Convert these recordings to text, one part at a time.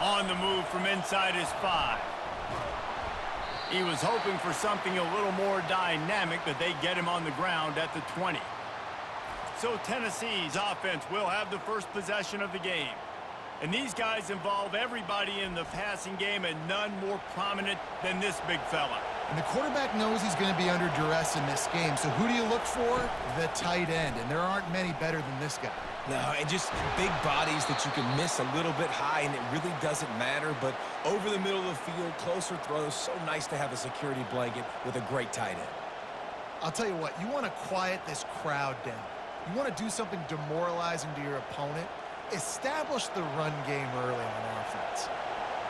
On the move from inside his 5. He was hoping for something a little more dynamic, but they get him on the ground at the 20. So Tennessee's offense will have the first possession of the game. And these guys involve everybody in the passing game, and none more prominent than this big fella. And the quarterback knows he's going to be under duress in this game. So who do you look for? The tight end. And there aren't many better than this guy. No, and just big bodies that you can miss a little bit high, and it really doesn't matter. But over the middle of the field, closer throws, so nice to have a security blanket with a great tight end. I'll tell you what, you want to quiet this crowd down. You want to do something demoralizing to your opponent. Establish the run game early on offense.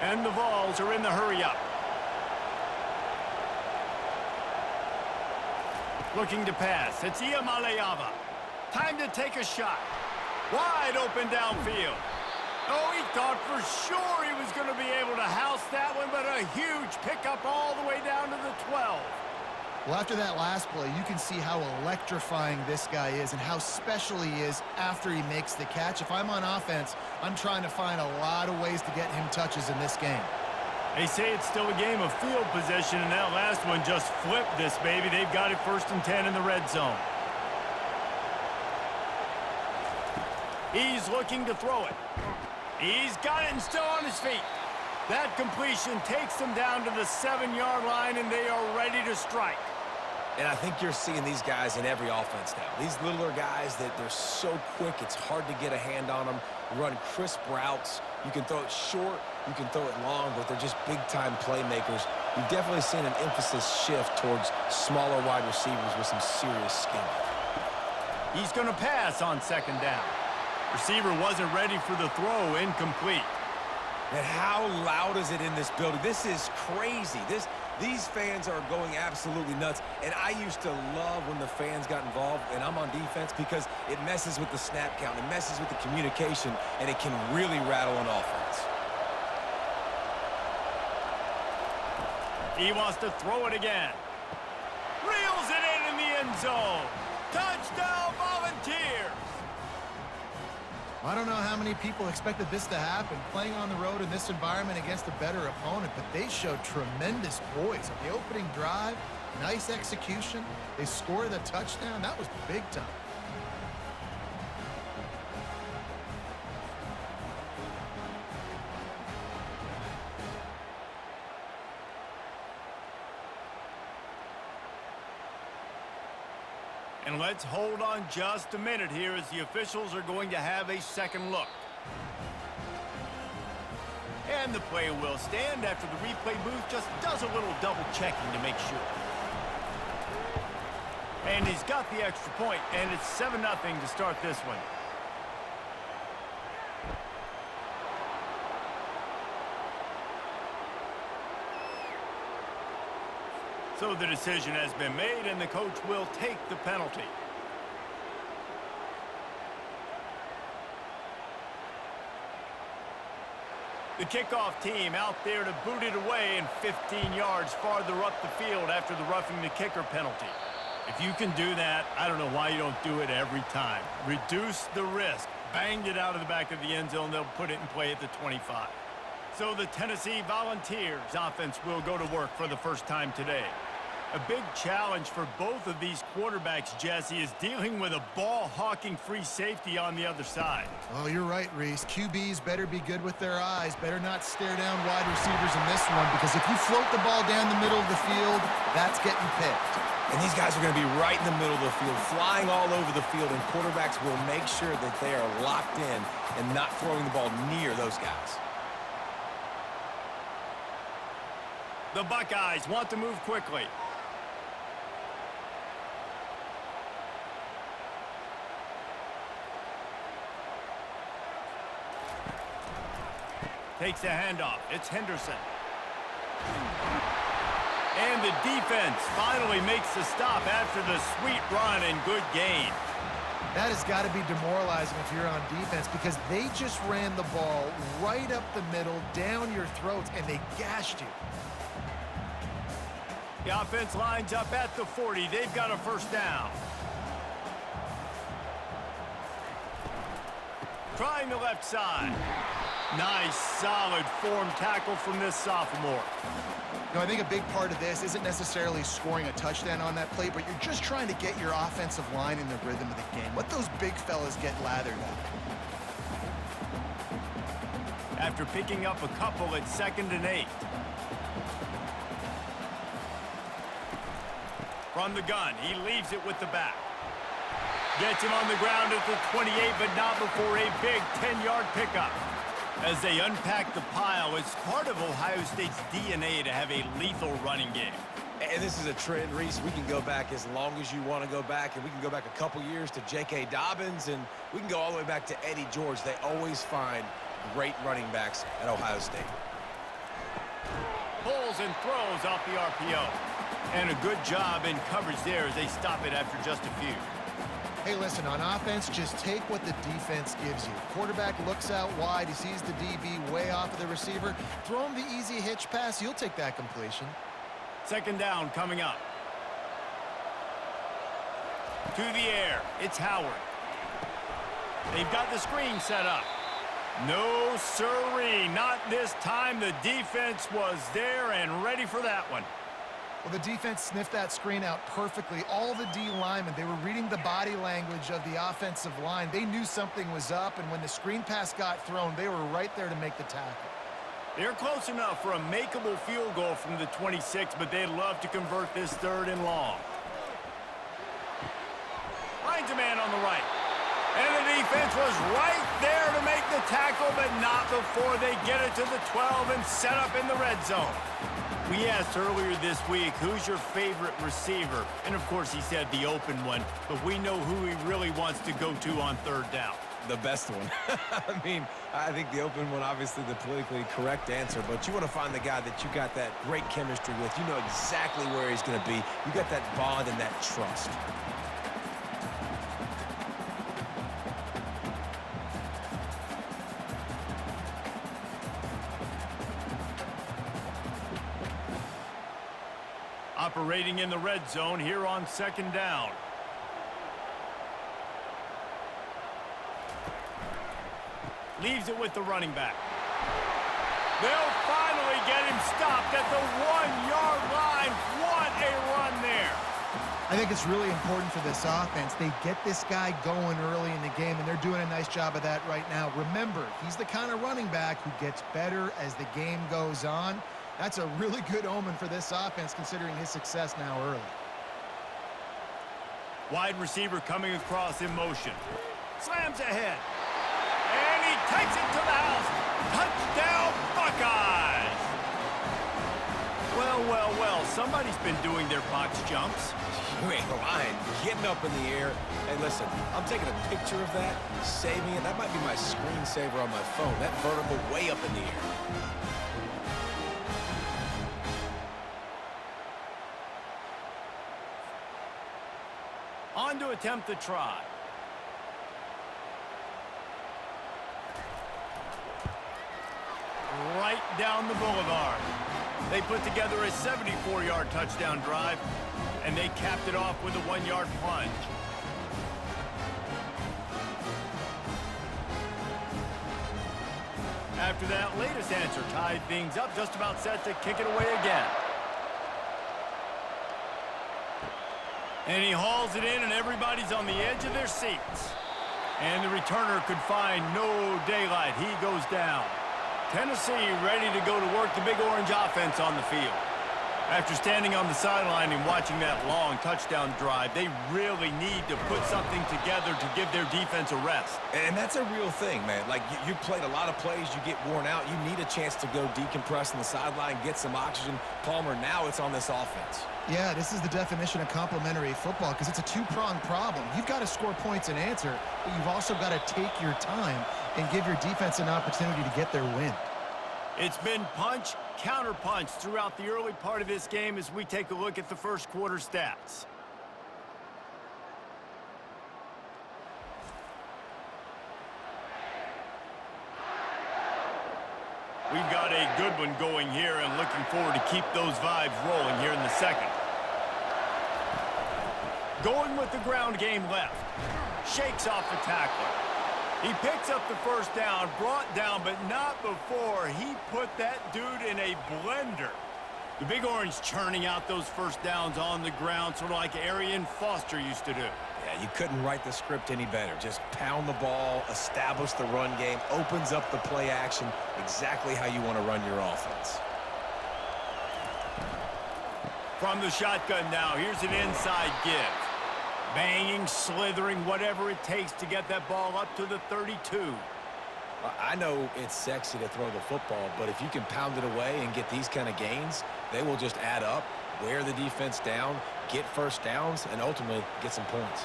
And the Vols are in the hurry-up. Looking to pass. It's Iamaleava. Time to take a shot. Wide open downfield. Oh, he thought for sure he was going to be able to house that one, but a huge pickup all the way down to the 12. Well, after that last play, you can see how electrifying this guy is and how special he is after he makes the catch. If I'm on offense, I'm trying to find a lot of ways to get him touches in this game. They say it's still a game of field position, and that last one just flipped this baby. They've got it 1st and 10 in the red zone. He's looking to throw it. He's got it and still on his feet. That completion takes them down to the 7-yard line, and they are ready to strike. And I think you're seeing these guys in every offense now. These littler guys that they're so quick, it's hard to get a hand on them. Run crisp routes. You can throw it short, you can throw it long, but they're just big-time playmakers. You've definitely seen an emphasis shift towards smaller wide receivers with some serious skill. He's going to pass on 2nd down. Receiver wasn't ready for the throw, incomplete. And how loud is it in this building? This is crazy. These fans are going absolutely nuts. And I used to love when the fans got involved, and I'm on defense, because it messes with the snap count, it messes with the communication, and it can really rattle an offense. He wants to throw it again. Reels it in the end zone. Touchdown, Volunteers! I don't know how many people expected this to happen, playing on the road in this environment against a better opponent, but they showed tremendous poise. On the opening drive, nice execution. They scored a touchdown. That was big time. And let's hold on just a minute here as the officials are going to have a second look. And the play will stand after the replay booth just does a little double checking to make sure. And he's got the extra point, and it's 7-0 to start this one. So the decision has been made, and the coach will take the penalty. The kickoff team out there to boot it away and 15 yards farther up the field after the roughing the kicker penalty. If you can do that, I don't know why you don't do it every time. Reduce the risk. Banged it out of the back of the end zone. They'll put it in play at the 25. So the Tennessee Volunteers offense will go to work for the first time today. A big challenge for both of these quarterbacks, Jesse, is dealing with a ball-hawking free safety on the other side. Oh, you're right, Reese. QBs better be good with their eyes. Better not stare down wide receivers in this one, because if you float the ball down the middle of the field, that's getting picked. And these guys are going to be right in the middle of the field, flying all over the field, and quarterbacks will make sure that they are locked in and not throwing the ball near those guys. The Buckeyes want to move quickly. Takes the handoff. It's Henderson. And the defense finally makes the stop after the sweet run and good gain. That has got to be demoralizing if you're on defense, because they just ran the ball right up the middle, down your throats, and they gashed you. The offense lines up at the 40. They've got a first down. Trying the left side. Nice, solid form tackle from this sophomore. You know, I think a big part of this isn't necessarily scoring a touchdown on that play, but you're just trying to get your offensive line in the rhythm of the game. Let those big fellas get lathered up. After picking up a couple at 2nd and 8. From the gun, he leaves it with the back. Gets him on the ground at the 28, but not before a big 10-yard pickup. As they unpack the pile, it's part of Ohio State's DNA to have a lethal running game. And this is a trend, Reese. We can go back as long as you want to go back, and we can go back a couple years to J.K. Dobbins, and we can go all the way back to Eddie George. They always find great running backs at Ohio State. Pulls and throws off the RPO. And a good job in coverage there as they stop it after just a few. Hey, listen, on offense, just take what the defense gives you. Quarterback looks out wide. He sees the DB way off of the receiver. Throw him the easy hitch pass. You'll take that completion. 2nd down coming up. To the air. It's Howard. They've got the screen set up. No siree. Not this time. The defense was there and ready for that one. Well, the defense sniffed that screen out perfectly. All the D linemen, they were reading the body language of the offensive line. They knew something was up, and when the screen pass got thrown, they were right there to make the tackle. They're close enough for a makeable field goal from the 26, but they'd love to convert this 3rd and long. Finds a man on the right. And the defense was right there to make the tackle, but not before they get it to the 12 and set up in the red zone. We asked earlier this week, who's your favorite receiver? And, of course, he said the open one, but we know who he really wants to go to on 3rd down. The best one. I mean, I think the open one, obviously the politically correct answer, but you want to find the guy that you got that great chemistry with. You know exactly where he's going to be. You got that bond and that trust. Operating in the red zone here on 2nd down. Leaves it with the running back. They'll finally get him stopped at the 1-yard line. What a run there. I think it's really important for this offense. They get this guy going early in the game, and they're doing a nice job of that right now. Remember, he's the kind of running back who gets better as the game goes on. That's a really good omen for this offense, considering his success now early. Wide receiver coming across in motion. Slams ahead. And he takes it to the house. Touchdown, Buckeyes! Well, well, well, somebody's been doing their box jumps. You ain't lying. Getting up in the air. Hey, listen, I'm taking a picture of that, saving it. That might be my screensaver on my phone. That vertical way up in the air. On to attempt the try. Right down the boulevard. They put together a 74-yard touchdown drive, and they capped it off with a 1-yard plunge. After that latest answer tied things up, just about set to kick it away again. And he hauls it in, and everybody's on the edge of their seats. And the returner could find no daylight. He goes down. Tennessee ready to go to work the Big Orange offense on the field. After standing on the sideline and watching that long touchdown drive, they really need to put something together to give their defense a rest. And that's a real thing, man. Like, you played a lot of plays, you get worn out, you need a chance to go decompress on the sideline, get some oxygen. Palmer, now it's on this offense. Yeah, this is the definition of complementary football because it's a two-pronged problem. You've got to score points and answer, but you've also got to take your time and give your defense an opportunity to get their win. It's been punch, counter-punch throughout the early part of this game as we take a look at the first quarter stats. We've got a good one going here and looking forward to keep those vibes rolling here in the second. Going with the ground game left. Shakes off the tackler. He picks up the first down, brought down, but not before he put that dude in a blender. The Big Orange churning out those first downs on the ground, sort of like Arian Foster used to do. Yeah, you couldn't write the script any better. Just pound the ball, establish the run game, opens up the play action, exactly how you want to run your offense. From the shotgun now, here's an inside give. Banging, slithering, whatever it takes to get that ball up to the 32. I know it's sexy to throw the football, but if you can pound it away and get these kind of gains, they will just add up, wear the defense down, get first downs, and ultimately get some points.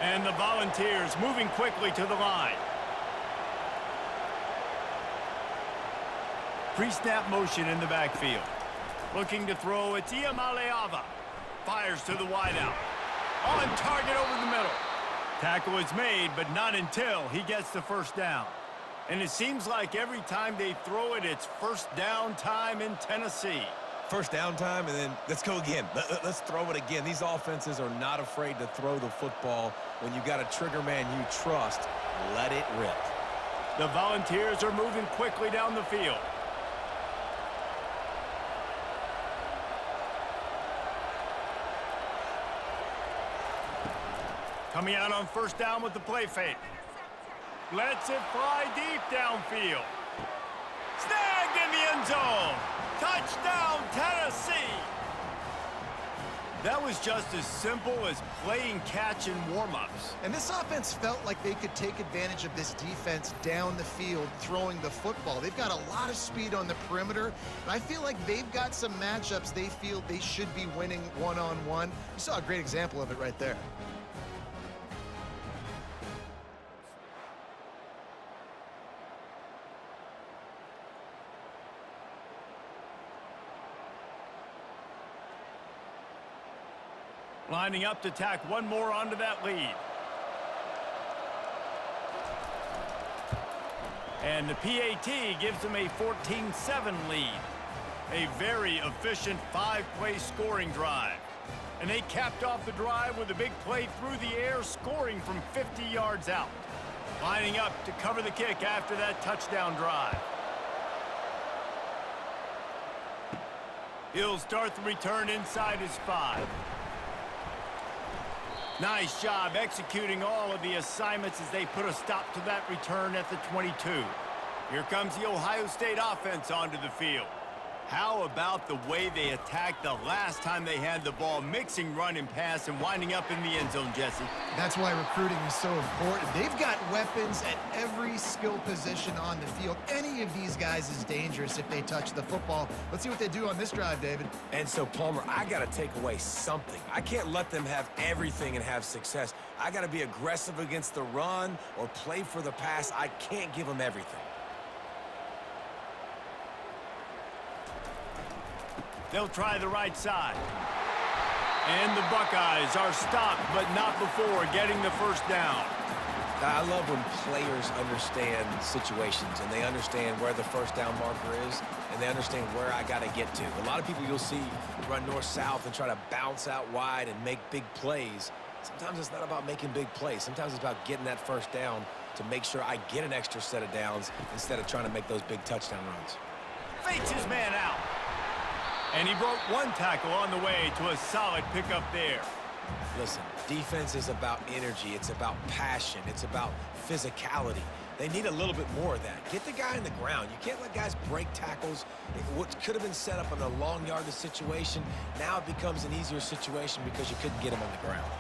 And the Volunteers moving quickly to the line. Pre-snap motion in the backfield. Looking to throw, it's Iamaleava. Fires to the wideout. On target over the middle. Tackle is made, but not until he gets the first down. And it seems like every time they throw it, it's first down time in Tennessee. First down time, and then let's go again. Let's throw it again. These offenses are not afraid to throw the football. When you got a trigger man you trust, let it rip. The Volunteers are moving quickly down the field. Coming out on first down with the play fake. Lets it fly deep downfield. Snagged in the end zone. Touchdown, Tennessee. That was just as simple as playing catch in warm-ups. And this offense felt like they could take advantage of this defense down the field throwing the football. They've got a lot of speed on the perimeter, and I feel like they've got some matchups they feel they should be winning one-on-one. You saw a great example of it right there. Lining up to tack one more onto that lead. And the PAT gives them a 14-7 lead. A very efficient 5-play scoring drive. And they capped off the drive with a big play through the air, scoring from 50 yards out. Lining up to cover the kick after that touchdown drive. He'll start the return inside his 5. Nice job executing all of the assignments as they put a stop to that return at the 22. Here comes the Ohio State offense onto the field. How about the way they attacked the last time they had the ball, mixing run and pass and winding up in the end zone, Jesse? That's why recruiting is so important. They've got weapons at every skill position on the field. Any of these guys is dangerous if they touch the football. Let's see what they do on this drive, David. And so, Palmer, I got to take away something. I can't let them have everything and have success. I got to be aggressive against the run or play for the pass. I can't give them everything. They'll try the right side. And the Buckeyes are stopped, but not before getting the first down. I love when players understand situations and they understand where the first down marker is and they understand where I got to get to. A lot of people you'll see run north-south and try to bounce out wide and make big plays. Sometimes it's not about making big plays. Sometimes it's about getting that first down to make sure I get an extra set of downs instead of trying to make those big touchdown runs. Fakes his man out. And he broke one tackle on the way to a solid pickup there. Listen, defense is about energy. It's about passion. It's about physicality. They need a little bit more of that. Get the guy in the ground. You can't let guys break tackles. What could have been set up in a long yardage situation, now it becomes an easier situation because you couldn't get him on the ground.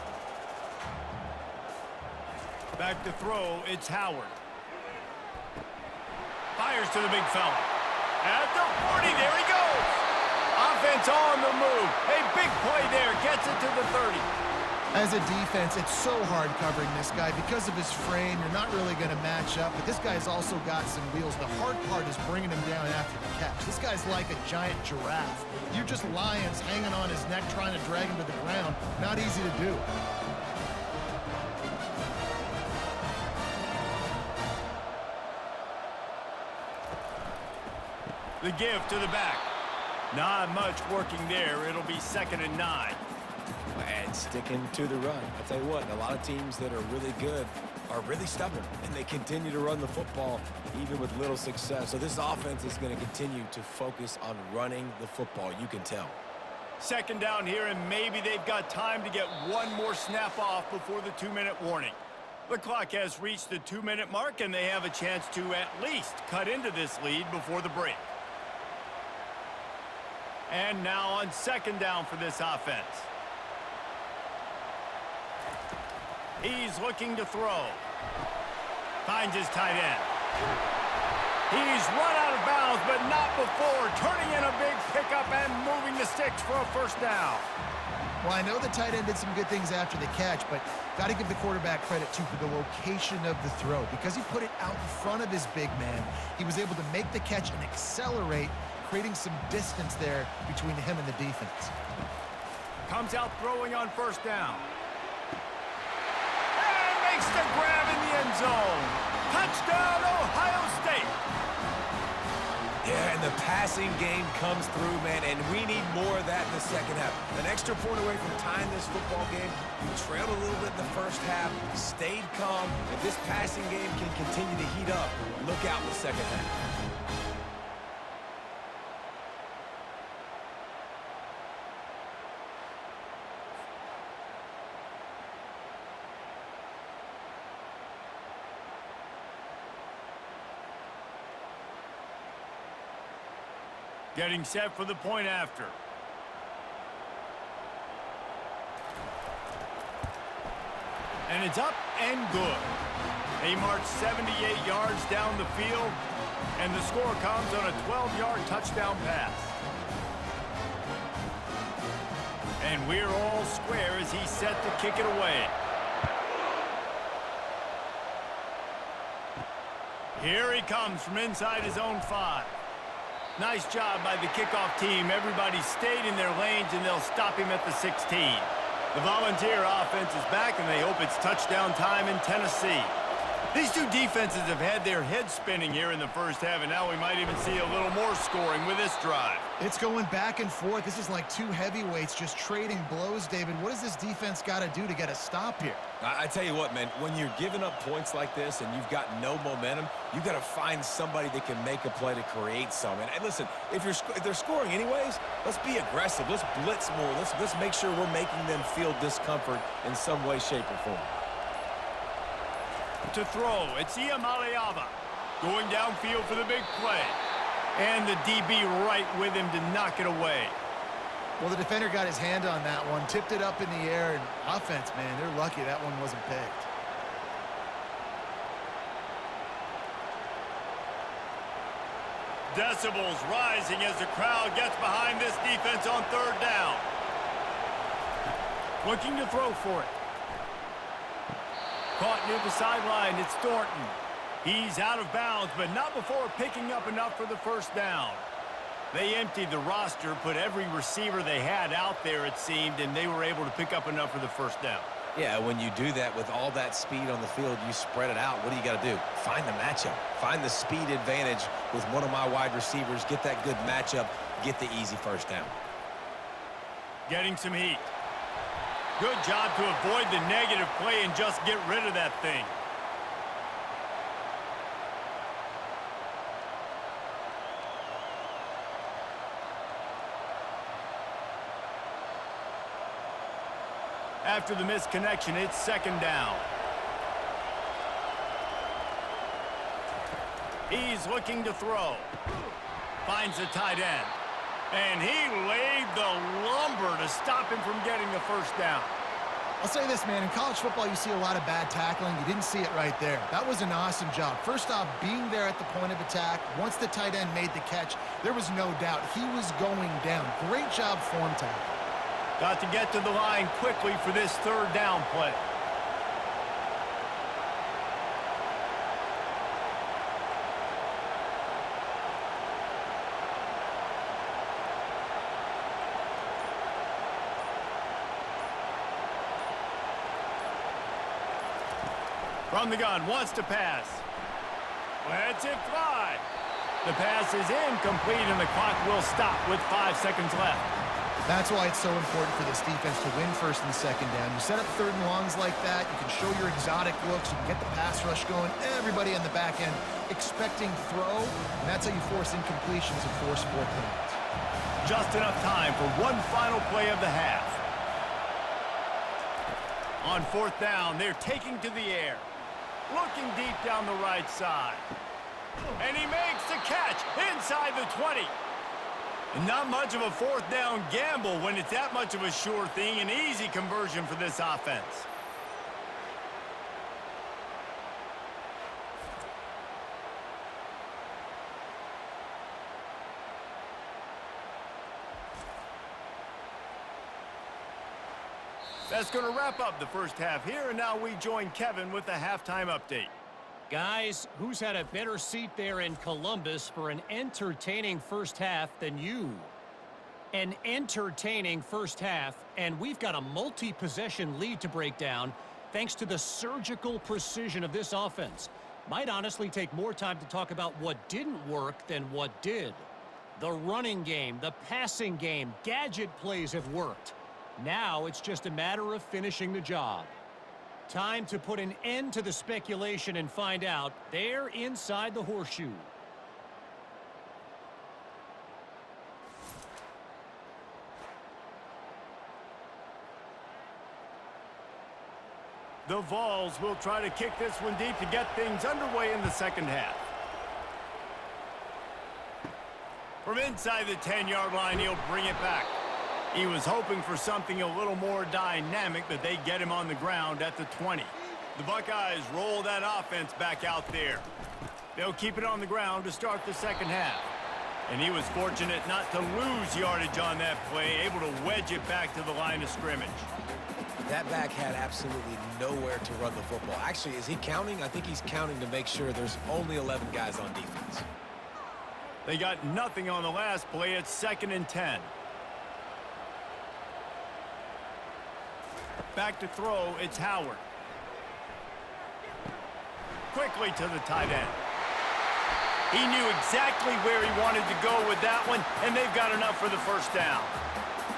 Back to throw, it's Howard. Fires to the big fella. At the 40, there he goes. Offense on the move. A big play there. Gets it to the 30. As a defense, it's so hard covering this guy. Because of his frame, you're not really going to match up, but this guy's also got some wheels. The hard part is bringing him down after the catch. This guy's like a giant giraffe. You're just lions hanging on his neck trying to drag him to the ground. Not easy to do. The give to the back. Not much working there. It'll be 2nd and 9. And sticking to the run. I'll tell you what, a lot of teams that are really good are really stubborn, and they continue to run the football even with little success. So this offense is going to continue to focus on running the football, you can tell. Second down here, and maybe they've got time to get one more snap off before the 2-minute warning. The clock has reached the 2-minute mark, and they have a chance to at least cut into this lead before the break. And now on second down for this offense. He's looking to throw. Finds his tight end. He's run out of bounds, but not before turning in a big pickup and moving the sticks for a first down. Well, I know the tight end did some good things after the catch, but got to give the quarterback credit, too, for the location of the throw. Because he put it out in front of his big man, he was able to make the catch and accelerate, creating some distance there between him and the defense. Comes out throwing on first down. And makes the grab in the end zone. Touchdown, Ohio State. Yeah, and the passing game comes through, man, and we need more of that in the second half. An extra point away from tying this football game. We trailed a little bit in the first half, stayed calm. If this passing game can continue to heat up, look out in the second half. Getting set for the point after. And it's up and good. They march 78 yards down the field, and the score comes on a 12-yard touchdown pass. And we're all square as he's set to kick it away. Here he comes from inside his own 5. Nice job by the kickoff team. Everybody stayed in their lanes, and they'll stop him at the 16. The Volunteer offense is back, and they hope it's touchdown time in Tennessee. These two defenses have had their heads spinning here in the first half, and now we might even see a little more scoring with this drive. It's going back and forth. This is like two heavyweights just trading blows, David. What does this defense got to do to get a stop here? I tell you what, man, when you're giving up points like this and you've got no momentum, you got to find somebody that can make a play to create some. And listen, if they're scoring anyways, let's be aggressive. Let's blitz more. Let's make sure we're making them feel discomfort in some way, shape, or form. To throw, it's Iamaleava going downfield for the big play. And the DB right with him to knock it away. Well, the defender got his hand on that one, tipped it up in the air, and offense, man, they're lucky that one wasn't picked. Decibels rising as the crowd gets behind this defense on third down. Looking to throw for it. Caught near the sideline, it's Thornton. He's out of bounds, but not before picking up enough for the first down. They emptied the roster, put every receiver they had out there, it seemed, and they were able to pick up enough for the first down. Yeah, when you do that with all that speed on the field, you spread it out. What do you got to do? Find the matchup. Find the speed advantage with one of my wide receivers. Get that good matchup. Get the easy first down. Getting some heat. Good job to avoid the negative play and just get rid of that thing. After the misconnection, it's second down. He's looking to throw. Finds the tight end. And he laid the lumber to stop him from getting the first down. I'll say this, man. In college football, you see a lot of bad tackling. You didn't see it right there. That was an awesome job. First off, being there at the point of attack. Once the tight end made the catch, there was no doubt he was going down. Great job form tackle. Got to get to the line quickly for this third down play. From the gun, wants to pass. Lets it fly. The pass is incomplete, and the clock will stop with 5 seconds left. That's why it's so important for this defense to win first and second down. You set up third and longs like that, you can show your exotic looks, you can get the pass rush going, everybody on the back end expecting throw, and that's how you force incompletions and force fourth downs. Just enough time for one final play of the half. On fourth down, they're taking to the air. Looking deep down the right side. And he makes the catch inside the 20. And not much of a fourth down gamble when it's that much of a sure thing. An easy conversion for this offense. That's going to wrap up the first half here, and now we join Kevin with the halftime update. Guys, who's had a better seat there in Columbus for an entertaining first half than you? An entertaining first half, and we've got a multi-possession lead to break down thanks to the surgical precision of this offense. Might honestly take more time to talk about what didn't work than what did. The running game, the passing game, gadget plays have worked. Now it's just a matter of finishing the job. Time to put an end to the speculation and find out. They're inside the horseshoe. The Vols will try to kick this one deep to get things underway in the second half. From inside the 10-yard line, he'll bring it back. He was hoping for something a little more dynamic, but they get him on the ground at the 20. The Buckeyes roll that offense back out there. They'll keep it on the ground to start the second half. And he was fortunate not to lose yardage on that play, able to wedge it back to the line of scrimmage. That back had absolutely nowhere to run the football. Actually, is he counting? I think he's counting to make sure there's only 11 guys on defense. They got nothing on the last play. It's 2nd and 10. Back to throw, it's Howard. Quickly to the tight end. He knew exactly where he wanted to go with that one, and they've got enough for the first down.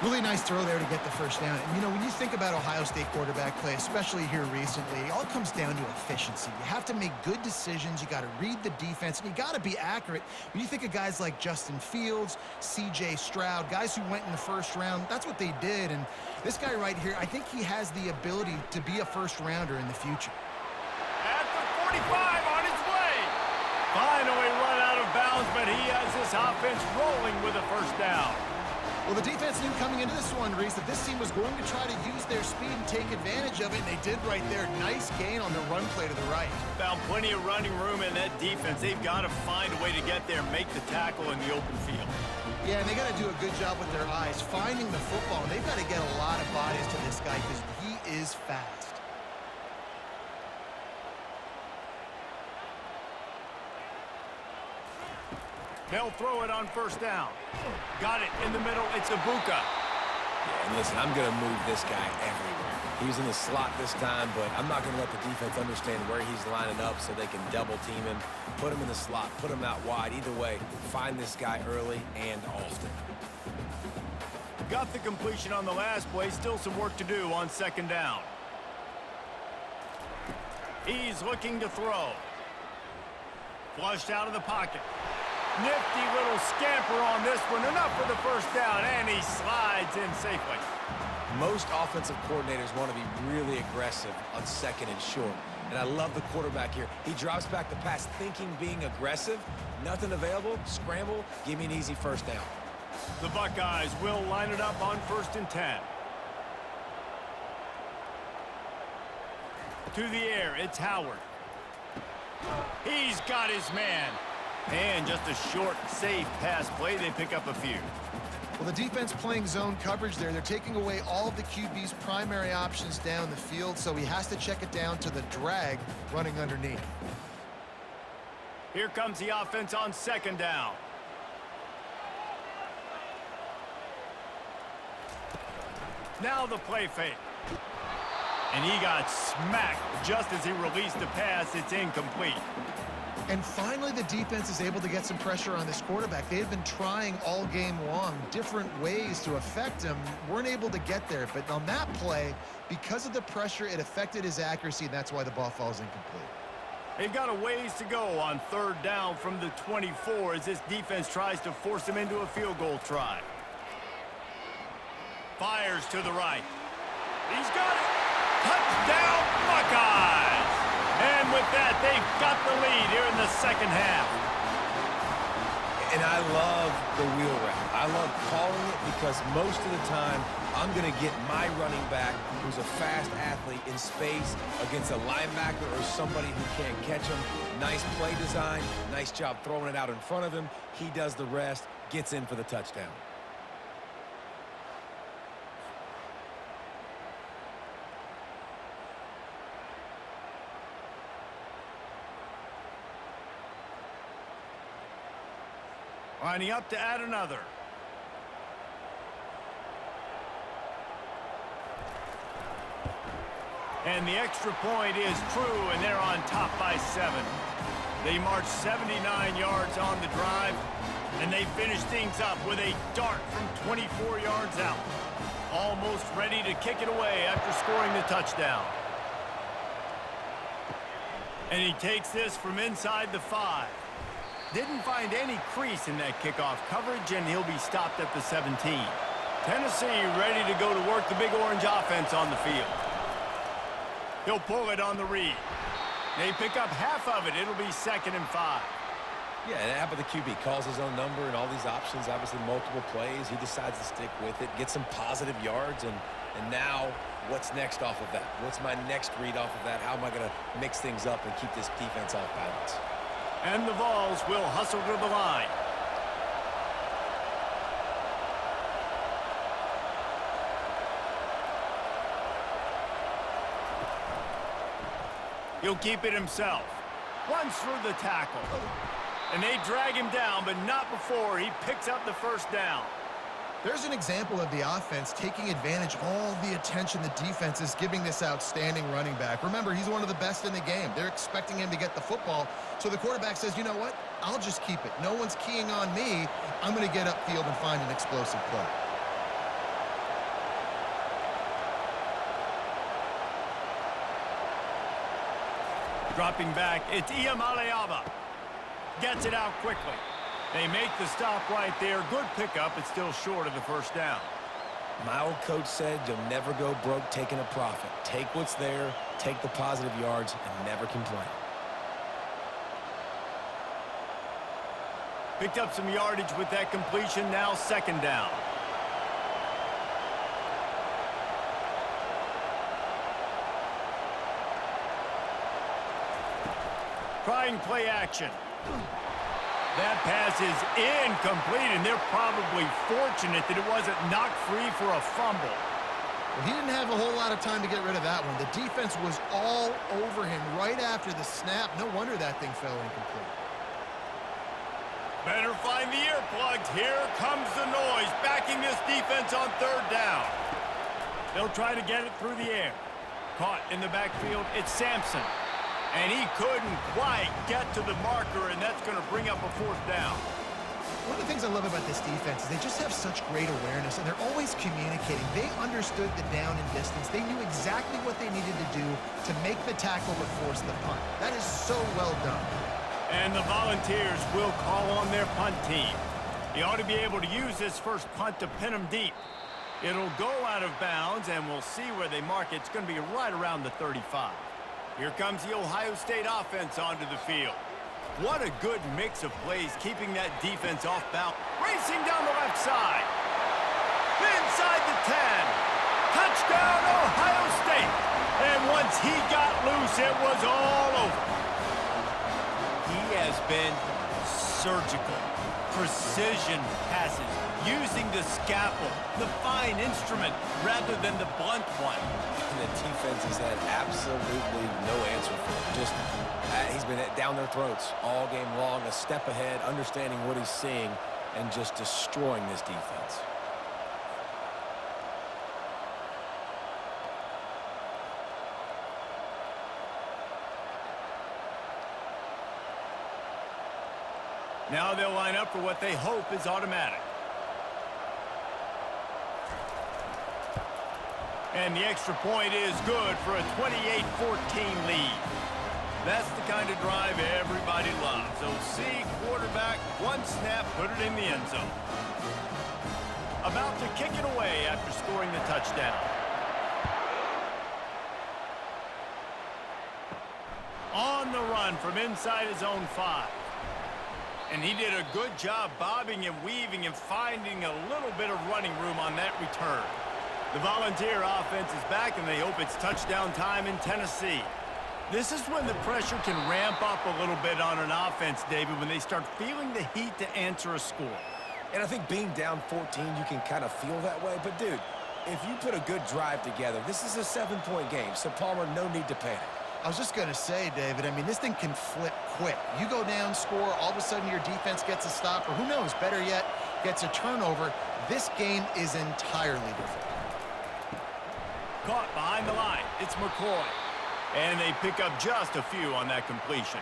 Really nice throw there to get the first down. And, you know, when you think about Ohio State quarterback play, especially here recently, it all comes down to efficiency. You have to make good decisions. You got to read the defense, and you got to be accurate. When you think of guys like Justin Fields, C.J. Stroud, guys who went in the first round, that's what they did. And this guy right here, I think he has the ability to be a first-rounder in the future. At the 45 on his way. Finally run out of bounds, but he has this offense rolling with a first down. Well, the defense knew coming into this one, Reese, that this team was going to try to use their speed and take advantage of it, and they did right there. Nice gain on the run play to the right. Found plenty of running room in that defense. They've got to find a way to get there, make the tackle in the open field. Yeah, and they got to do a good job with their eyes, finding the football. And they've got to get a lot of bodies to this guy because he is fast. They'll throw it on first down. Got it in the middle. It's Ibuka. Yeah, and listen, I'm going to move this guy everywhere. He was in the slot this time, but I'm not going to let the defense understand where he's lining up so they can double team him, put him in the slot, put him out wide. Either way, find this guy early and often. Got the completion on the last play. Still some work to do on second down. He's looking to throw. Flushed out of the pocket. Nifty little scamper on this one. Enough for the first down, and he slides in safely. Most offensive coordinators want to be really aggressive on second and short. And I love the quarterback here. He drops back the pass thinking being aggressive. Nothing available. Scramble. Give me an easy first down. The Buckeyes will line it up on 1st and 10. To the air, it's Howard. He's got his man. And just a short, safe pass play. They pick up a few. Well, the defense playing zone coverage there. They're taking away all of the QB's primary options down the field, so he has to check it down to the drag running underneath. Here comes the offense on second down. Now the play fake. And he got smacked just as he released the pass. It's incomplete. And finally, the defense is able to get some pressure on this quarterback. They had been trying all game long different ways to affect him, weren't able to get there. But on that play, because of the pressure, it affected his accuracy, and that's why the ball falls incomplete. They've got a ways to go on third down from the 24 as this defense tries to force them into a field goal try. Fires to the right. He's got it. Touchdown, Buckeyes! And with that, they've got the lead here in the second half. And I love the wheel route. I love calling it because most of the time, I'm going to get my running back, who's a fast athlete, in space against a linebacker or somebody who can't catch him. Nice play design. Nice job throwing it out in front of him. He does the rest, gets in for the touchdown. Lining up to add another. And the extra point is true, and they're on top by 7. They march 79 yards on the drive, and they finish things up with a dart from 24 yards out. Almost ready to kick it away after scoring the touchdown. And he takes this from inside the 5. Didn't find any crease in that kickoff coverage, and he'll be stopped at the 17. Tennessee ready to go to work the Big Orange offense on the field. He'll pull it on the read. They pick up half of it. It'll be 2nd and 5. Yeah, and how about the QB? Calls his own number and all these options, obviously multiple plays. He decides to stick with it, get some positive yards, and now what's next off of that? What's my next read off of that? How am I going to mix things up and keep this defense off balance? And the Vols will hustle to the line. He'll keep it himself. Runs through the tackle. And they drag him down, but not before he picks up the first down. There's an example of the offense taking advantage of all the attention the defense is giving this outstanding running back. Remember, he's one of the best in the game. They're expecting him to get the football. So the quarterback says, you know what? I'll just keep it. No one's keying on me. I'm going to get upfield and find an explosive play. Dropping back, it's Iamaleava. Gets it out quickly. They make the stop right there. Good pickup. It's still short of the first down. My old coach said you'll never go broke taking a profit. Take what's there, take the positive yards, and never complain. Picked up some yardage with that completion. Now 2nd down. Trying play action. That pass is incomplete, and they're probably fortunate that it wasn't knocked free for a fumble. Well, he didn't have a whole lot of time to get rid of that one. The defense was all over him right after the snap. No wonder that thing fell incomplete. Better find the earplugs. Here comes the noise, backing this defense on 3rd down. They'll try to get it through the air. Caught in the backfield, it's Sampson. And he couldn't quite get to the marker, and that's going to bring up a 4th down. One of the things I love about this defense is they just have such great awareness, and they're always communicating. They understood the down and distance. They knew exactly what they needed to do to make the tackle to force the punt. That is so well done. And the Volunteers will call on their punt team. He ought to be able to use this first punt to pin them deep. It'll go out of bounds, and we'll see where they mark it. It's going to be right around the 35. Here comes the Ohio State offense onto the field. What a good mix of plays, keeping that defense off balance. Racing down the left side. Inside the 10. Touchdown, Ohio State. And once he got loose, it was all over. He has been surgical. Precision passes. Using the scalpel, the fine instrument, rather than the blunt one. And the defense has had absolutely no answer for it. Just, he's been down their throats all game long, a step ahead, understanding what he's seeing, and just destroying this defense. Now they'll line up for what they hope is automatic. And the extra point is good for a 28-14 lead. That's the kind of drive everybody loves. OC, quarterback, one snap, put it in the end zone. About to kick it away after scoring the touchdown. On the run from inside his own 5. And he did a good job bobbing and weaving and finding a little bit of running room on that return. The Volunteer offense is back, and they hope it's touchdown time in Tennessee. This is when the pressure can ramp up a little bit on an offense, David, when they start feeling the heat to answer a score. And I think being down 14, you can kind of feel that way. But, dude, if you put a good drive together, this is a 7-point game, so Palmer, no need to panic. I was just going to say, David, I mean, this thing can flip quick. You go down, score, all of a sudden your defense gets a stop, or who knows, better yet, gets a turnover. This game is entirely different. Caught behind the line. It's McCoy. And they pick up just a few on that completion.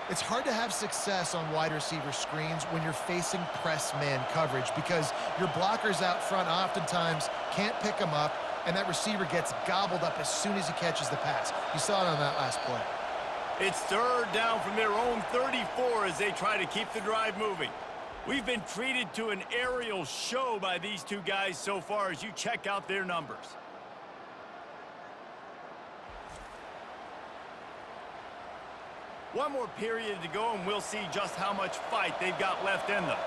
It's hard to have success on wide receiver screens when you're facing press man coverage because your blockers out front oftentimes can't pick them up, and that receiver gets gobbled up as soon as he catches the pass. You saw it on that last play. It's third down from their own 34 as they try to keep the drive moving. We've been treated to an aerial show by these two guys so far as you check out their numbers. One more period to go, and we'll see just how much fight they've got left in them.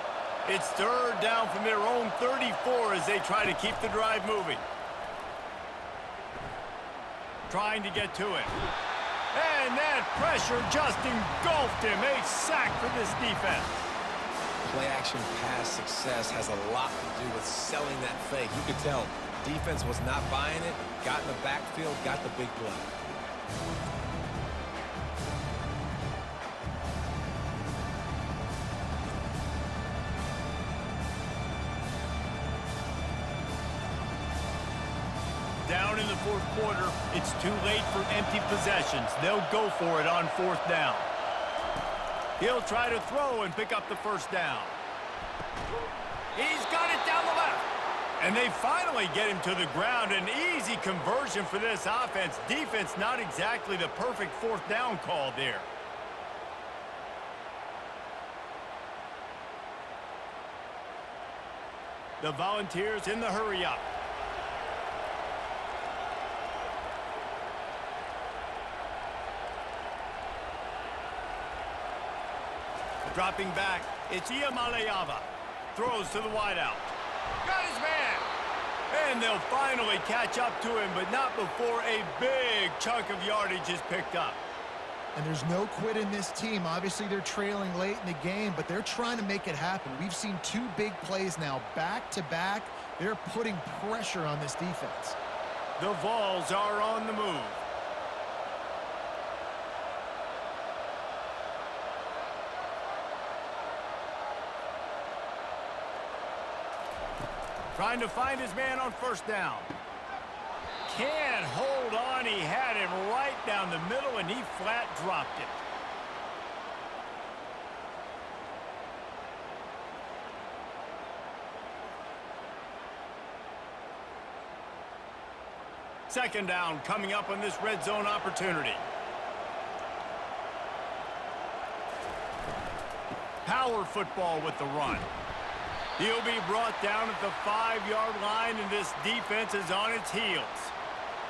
It's third down from their own 34 as they try to keep the drive moving. Trying to get to it. And that pressure just engulfed him. A sack for this defense. Play-action pass success has a lot to do with selling that fake. You could tell defense was not buying it, got in the backfield, got the big play. Down in the fourth quarter, it's too late for empty possessions. They'll go for it on fourth down. He'll try to throw and pick up the first down. He's got it down the left. And they finally get him to the ground. An easy conversion for this offense. Defense not exactly the perfect fourth down call there. The Volunteers in the hurry up. Dropping back, it's Iamaleava. Throws to the wideout. Got his man! And they'll finally catch up to him, but not before a big chunk of yardage is picked up. And there's no quit in this team. Obviously, they're trailing late in the game, but they're trying to make it happen. We've seen two big plays now, back-to-back. They're putting pressure on this defense. The Vols are on the move. Trying to find his man on first down. Can't hold on. He had him right down the middle, and he flat dropped it. Second down coming up on this red zone opportunity. Power football with the run. He'll be brought down at the 5-yard line, and this defense is on its heels.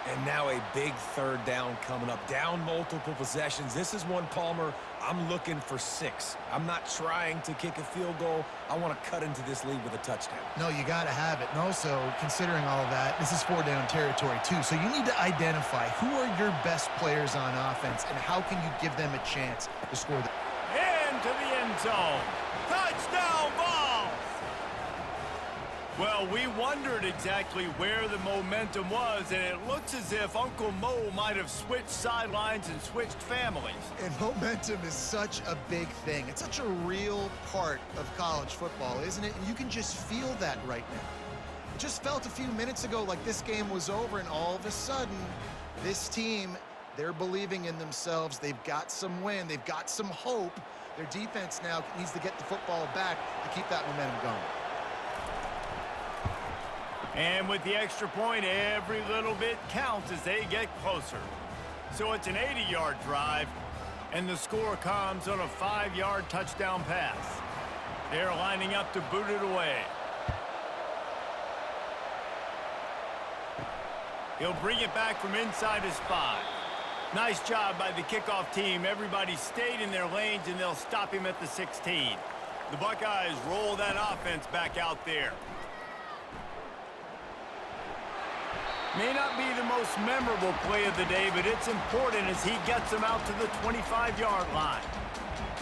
And now a big third down coming up. Down multiple possessions. This is one, Palmer, I'm looking for 6. I'm not trying to kick a field goal. I want to cut into this lead with a touchdown. No, you got to have it. And also, considering all of that, this is 4-down territory, too. So you need to identify who are your best players on offense and how can you give them a chance to score. Into the end zone. Touchdown, Vols! Well, we wondered exactly where the momentum was, and it looks as if Uncle Mo might have switched sidelines and switched families. And momentum is such a big thing. It's such a real part of college football, isn't it? And you can just feel that right now. It just felt a few minutes ago like this game was over, and all of a sudden, this team, they're believing in themselves. They've got some wind. They've got some hope. Their defense now needs to get the football back to keep that momentum going. And with the extra point, every little bit counts as they get closer. So it's an 80-yard drive, and the score comes on a 5-yard touchdown pass. They're lining up to boot it away. He'll bring it back from inside his 5. Nice job by the kickoff team. Everybody stayed in their lanes, and they'll stop him at the 16. The Buckeyes roll that offense back out there. May not be the most memorable play of the day, but it's important as he gets them out to the 25-yard line.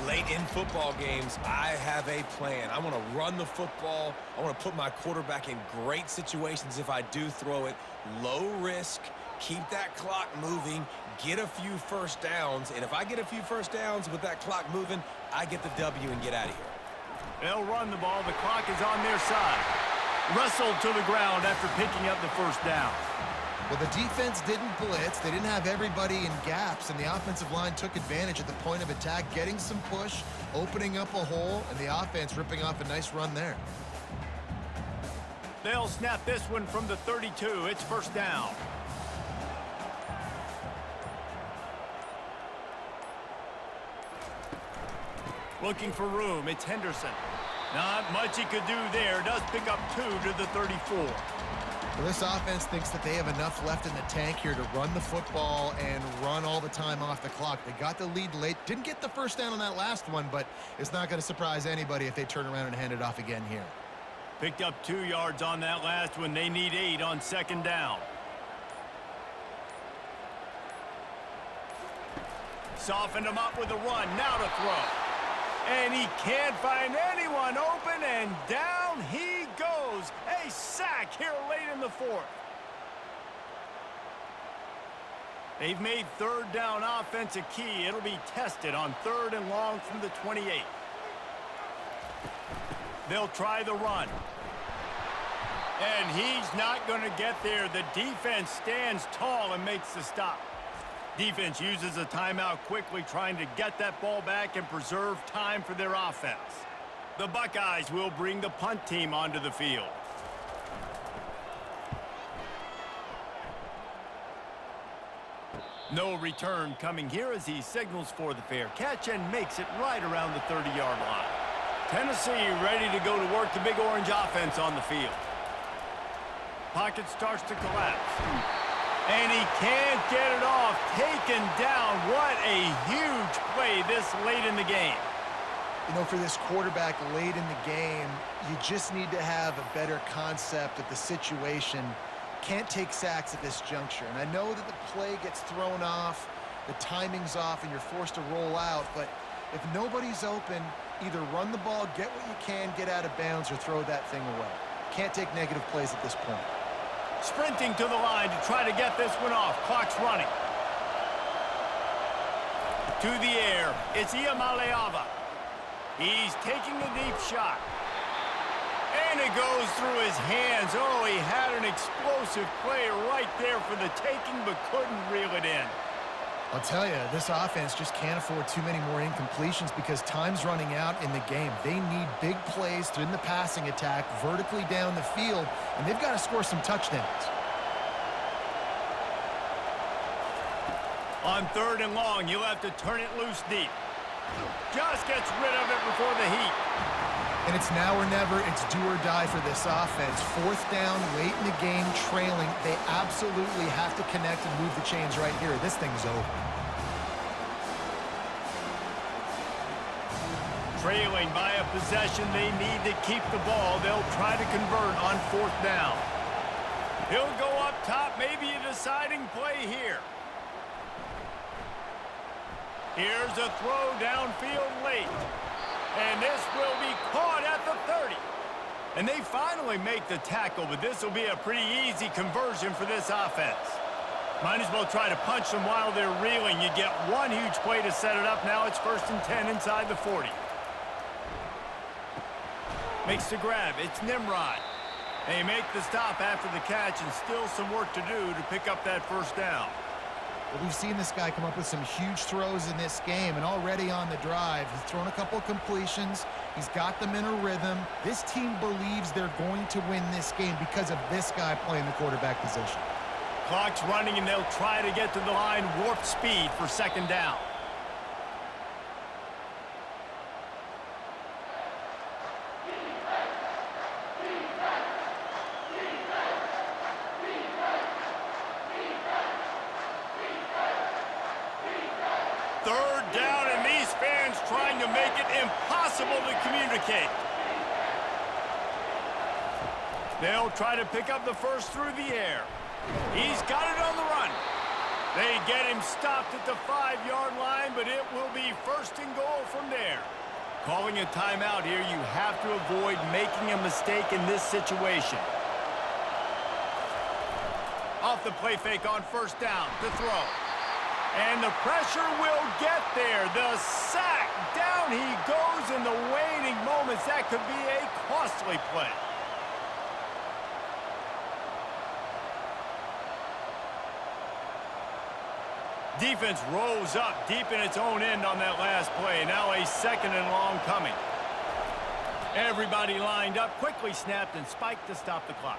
Late in football games, I have a plan. I want to run the football. I want to put my quarterback in great situations if I do throw it. Low risk, keep that clock moving, get a few first downs. And if I get a few first downs with that clock moving, I get the W and get out of here. They'll run the ball. The clock is on their side. Wrestled to the ground after picking up the first down. Well, the defense didn't blitz. They didn't have everybody in gaps, and the offensive line took advantage at the point of attack, getting some push, opening up a hole, and the offense ripping off a nice run there. They'll snap this one from the 32. It's first down. Looking for room. It's Henderson. Not much he could do there. Does pick up 2 to the 34. Well, this offense thinks that they have enough left in the tank here to run the football and run all the time off the clock. They got the lead late. Didn't get the first down on that last one, but it's not going to surprise anybody if they turn around and hand it off again here. Picked up 2 yards on that last one. They need 8 on second down. Softened him up with a run. Now to throw. And he can't find anyone open, and down he goes. A sack here late in the 4th. They've made third down offense a key. It'll be tested on 3rd and long from the 28. They'll try the run. And he's not going to get there. The defense stands tall and makes the stop. Defense uses a timeout quickly, trying to get that ball back and preserve time for their offense. The Buckeyes will bring the punt team onto the field. No return coming here as he signals for the fair catch and makes it right around the 30-yard line. Tennessee ready to go to work the Big Orange offense on the field. Pocket starts to collapse. And he can't get it off. Taken down. What a huge play this late in the game. You know, for this quarterback late in the game, you just need to have a better concept of the situation. Can't take sacks at this juncture. And I know that the play gets thrown off, the timing's off, and you're forced to roll out. But if nobody's open, either run the ball, get what you can, get out of bounds, or throw that thing away. Can't take negative plays at this point. Sprinting to the line to try to get this one off. Clock's running. To the air. It's Iamaleava. He's taking a deep shot. And it goes through his hands. Oh, he had an explosive play right there for the taking, but couldn't reel it in. I'll tell you, this offense just can't afford too many more incompletions because time's running out in the game. They need big plays in the passing attack, vertically down the field, and they've got to score some touchdowns. On 3rd and long, you'll have to turn it loose deep. Just gets rid of it before the heat. And it's now or never. It's do or die for this offense. 4th down, late in the game, trailing. They absolutely have to connect and move the chains right here. This thing's over. Trailing by a possession, they need to keep the ball. They'll try to convert on 4th down. He'll go up top, maybe a deciding play here. Here's a throw downfield late. And this will be caught at the 30. And they finally make the tackle, but this will be a pretty easy conversion for this offense. Might as well try to punch them while they're reeling. You get one huge play to set it up. Now it's 1st and 10 inside the 40. Makes the grab. It's Nimrod. They make the stop after the catch, and still some work to do to pick up that 1st down. But we've seen this guy come up with some huge throws in this game, and already on the drive, he's thrown a couple of completions. He's got them in a rhythm. This team believes they're going to win this game because of this guy playing the quarterback position. Clock's running, and they'll try to get to the line warp speed for second down. Third down, and these fans trying to make it impossible to communicate. They'll try to pick up the first through the air. He's got it on the run. They get him stopped at the 5-yard line, but it will be first and goal from there. Calling a timeout here, you have to avoid making a mistake in this situation. Off the play fake on first down to throw. And the pressure will get there. The sack. Down he goes in the waning moments. That could be a costly play. Defense rose up deep in its own end on that last play. Now a second and long coming. Everybody lined up, quickly snapped and spiked to stop the clock.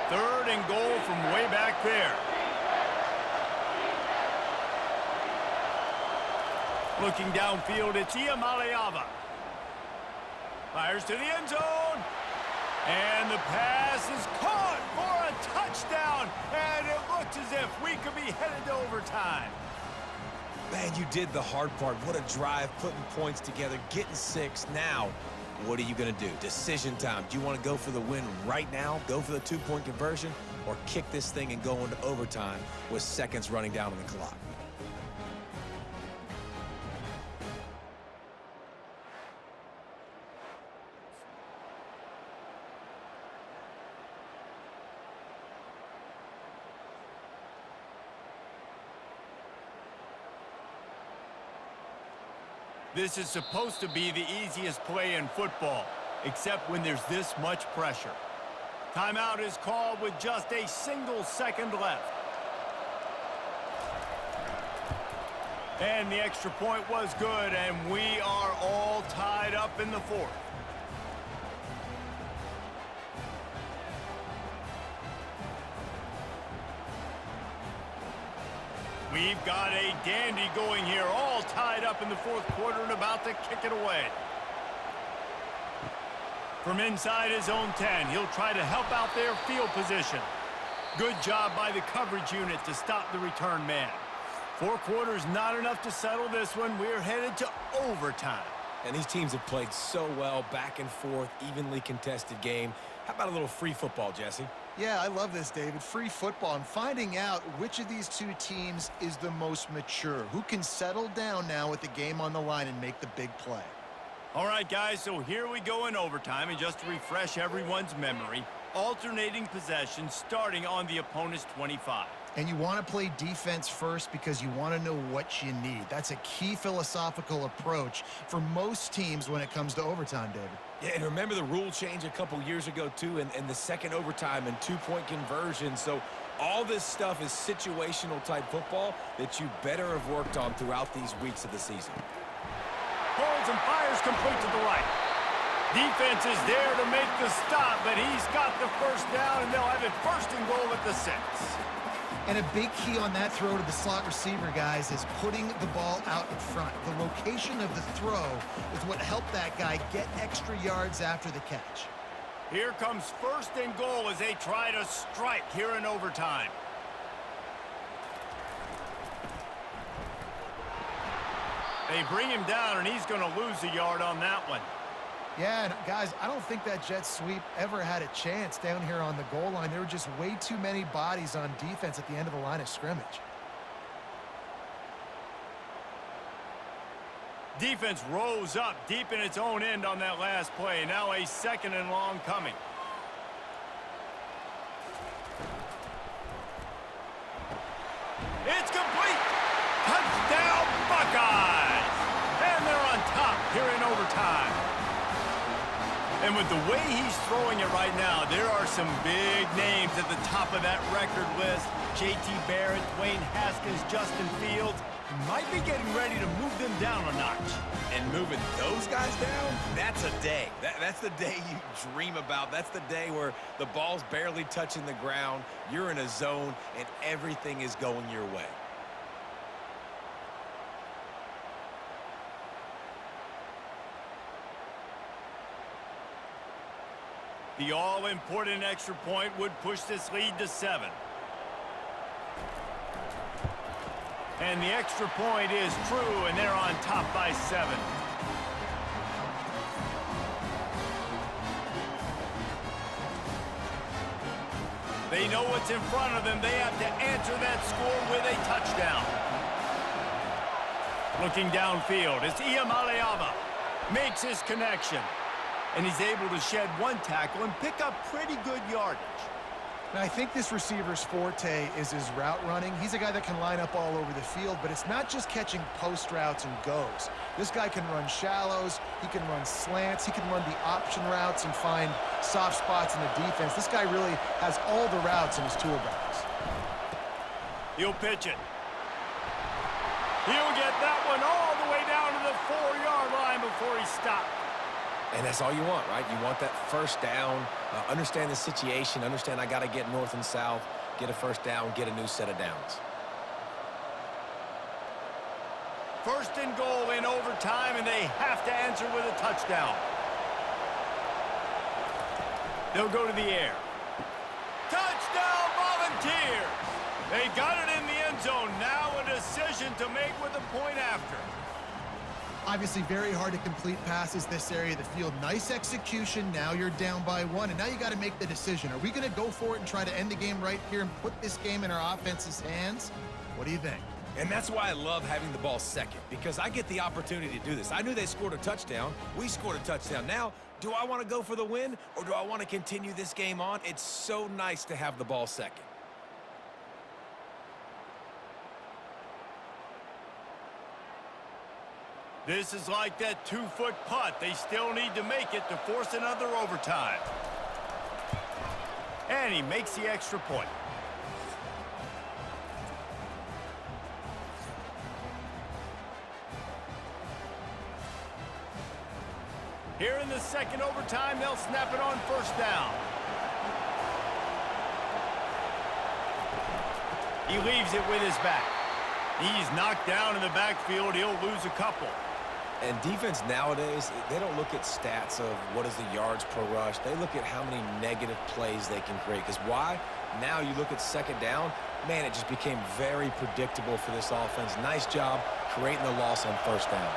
Third and goal from way back there. Looking downfield, it's Iamaleava. Fires to the end zone. And the pass is caught for a touchdown. And it looks as if we could be headed to overtime. Man, you did the hard part. What a drive, putting points together, getting 6. Now, what are you going to do? Decision time. Do you want to go for the win right now, go for the 2-point conversion, or kick this thing and go into overtime with seconds running down on the clock? This is supposed to be the easiest play in football, except when there's this much pressure. Timeout is called with just a single second left. And the extra point was good, and we are all tied up in the fourth. We've got a dandy going here, all tied up in the fourth quarter and about to kick it away. From inside his own 10, he'll try to help out their field position. Good job by the coverage unit to stop the return man. 4 quarters not enough to settle this one. We're headed to overtime. And these teams have played so well, back and forth, evenly contested game. How about a little free football, Jesse? Yeah, I love this, David. Free football and finding out which of these two teams is the most mature. Who can settle down now with the game on the line and make the big play. All right, guys, so here we go in overtime. And just to refresh everyone's memory, alternating possession starting on the opponent's 25. And you want to play defense first because you want to know what you need. That's a key philosophical approach for most teams when it comes to overtime, David. Yeah, and remember the rule change a couple years ago, too, and the second overtime and 2-point conversion. So all this stuff is situational type football that you better have worked on throughout these weeks of the season. Holds and fires complete to the right. Defense is there to make the stop, but he's got the first down, and they'll have it first and goal at the 6. And a big key on that throw to the slot receiver, guys, is putting the ball out in front. The location of the throw is what helped that guy get extra yards after the catch. Here comes first and goal as they try to strike here in overtime. They bring him down, and he's going to lose a yard on that one. Yeah, and guys, I don't think that jet sweep ever had a chance down here on the goal line. There were just way too many bodies on defense at the end of the line of scrimmage. Defense rose up deep in its own end on that last play. Now a second and long coming. It's complete. Touchdown, Buckeyes. And they're And with the way he's throwing it right now, there are some big names at the top of that record list. J.T. Barrett, Dwayne Haskins, Justin Fields. Might be getting ready to move them down a notch. And moving those guys down, that's a day. That's the day you dream about. That's the day where the ball's barely touching the ground, you're in a zone, and everything is going your way. The all-important extra point would push this lead to 7. And the extra point is true, and they're on top by 7. They know what's in front of them. They have to answer that score with a touchdown. Looking downfield, it's Iamaleava. Makes his connection. And he's able to shed one tackle and pick up pretty good yardage. Now, I think this receiver's forte is his route running. He's a guy that can line up all over the field, but it's not just catching post routes and goes. This guy can run shallows, he can run slants, he can run the option routes and find soft spots in the defense. This guy really has all the routes in his toolbox. He'll pitch it. He'll get that one all the way down to the 4-yard line before he stopped. And that's all you want, right? You want that first down, understand the situation, understand I got to get north and south, get a first down, get a new set of downs. First and goal in overtime, and they have to answer with a touchdown. They'll go to the air. Touchdown, Volunteers! They got it in the end zone. Now a decision to make with a point after. Obviously very hard to complete passes this area of the field. Nice execution. Now you're down by 1, and now you got to make the decision. Are we going to go for it and try to end the game right here and put this game in our offense's hands? What do you think? And that's why I love having the ball second, because I get the opportunity to do this. I knew they scored a touchdown. We scored a touchdown. Now, do I want to go for the win, or do I want to continue this game on? It's so nice to have the ball second. This is like that 2-foot putt. They still need to make it to force another overtime. And he makes the extra point. Here in the second overtime, they'll snap it on first down. He leaves it with his back. He's knocked down in the backfield. He'll lose a couple. And defense nowadays, they don't look at stats of what is the yards per rush. They look at how many negative plays they can create. Because why? Now you look at second down, man, it just became very predictable for this offense. Nice job creating the loss on first down.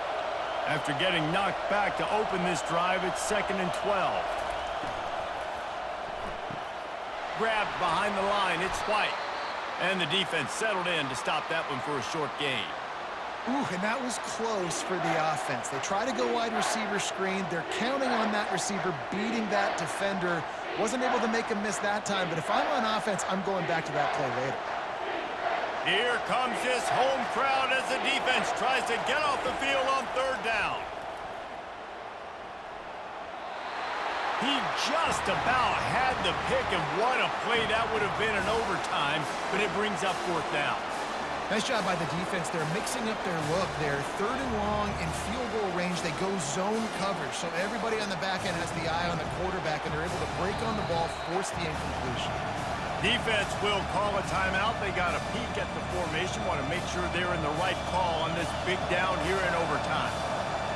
After getting knocked back to open this drive, it's 2nd and 12. Grabbed behind the line, it's White. And the defense settled in to stop that one for a short gain. Ooh, and that was close for the offense. They try to go wide receiver screen. They're counting on that receiver beating that defender. Wasn't able to make him miss that time, but if I'm on offense, I'm going back to that play later. Here comes this home crowd as the defense tries to get off the field on third down. He just about had the pick, and what a play that would have been in overtime, but it brings up fourth down. Nice job by the defense. They're mixing up their look. They're 3rd and long in field goal range. They go zone coverage, so everybody on the back end has the eye on the quarterback, and they're able to break on the ball, force the incompletion. Defense will call a timeout. They got a peek at the formation, want to make sure they're in the right call on this big down here in overtime.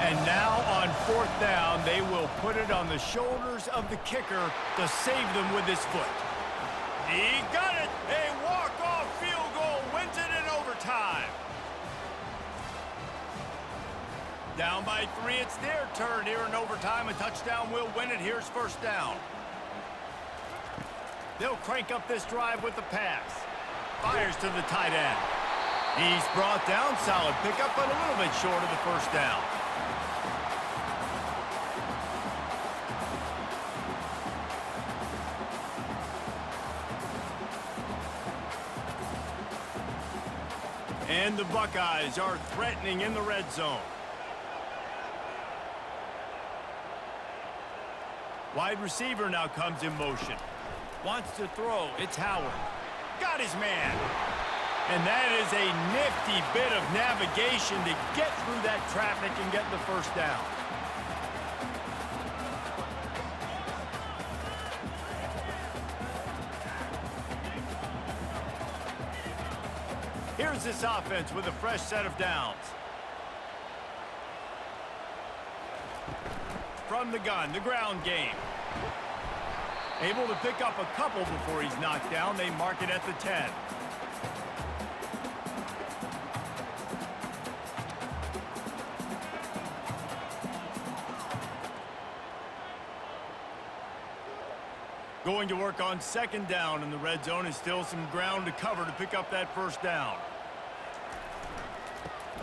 And now on fourth down, they will put it on the shoulders of the kicker to save them with his foot. He got it! A walk-off field goal wins it in overtime. Down by 3, it's their turn here in overtime. A touchdown will win it. Here's first down. They'll crank up this drive with the pass. Fires to the tight end. He's brought down. Solid pickup, but a little bit short of the first down. And the Buckeyes are threatening in the red zone. Wide receiver now comes in motion. Wants to throw. It's Howard. Got his man. And that is a nifty bit of navigation to get through that traffic and get the first down. Here's this offense with a fresh set of downs. From the gun, the ground game. Able to pick up a couple before he's knocked down. They mark it at the 10. Going to work on second down in the red zone, and still some ground to cover to pick up that first down.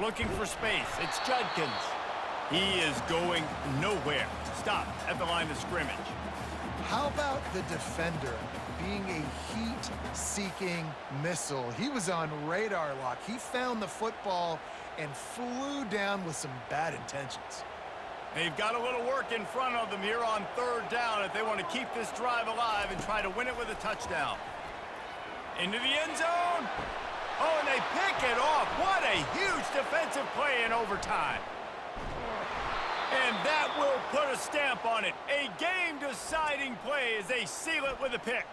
Looking for space. It's Judkins. He is going nowhere. Stop at the line of scrimmage. How about the defender being a heat-seeking missile? He was on radar lock. He found the football and flew down with some bad intentions. They've got a little work in front of them here on third down if they want to keep this drive alive and try to win it with a touchdown. Into the end zone. Oh, and they pick it off. What a huge defensive play in overtime. And that will put a stamp on it. A game-deciding play as they seal it with a pick.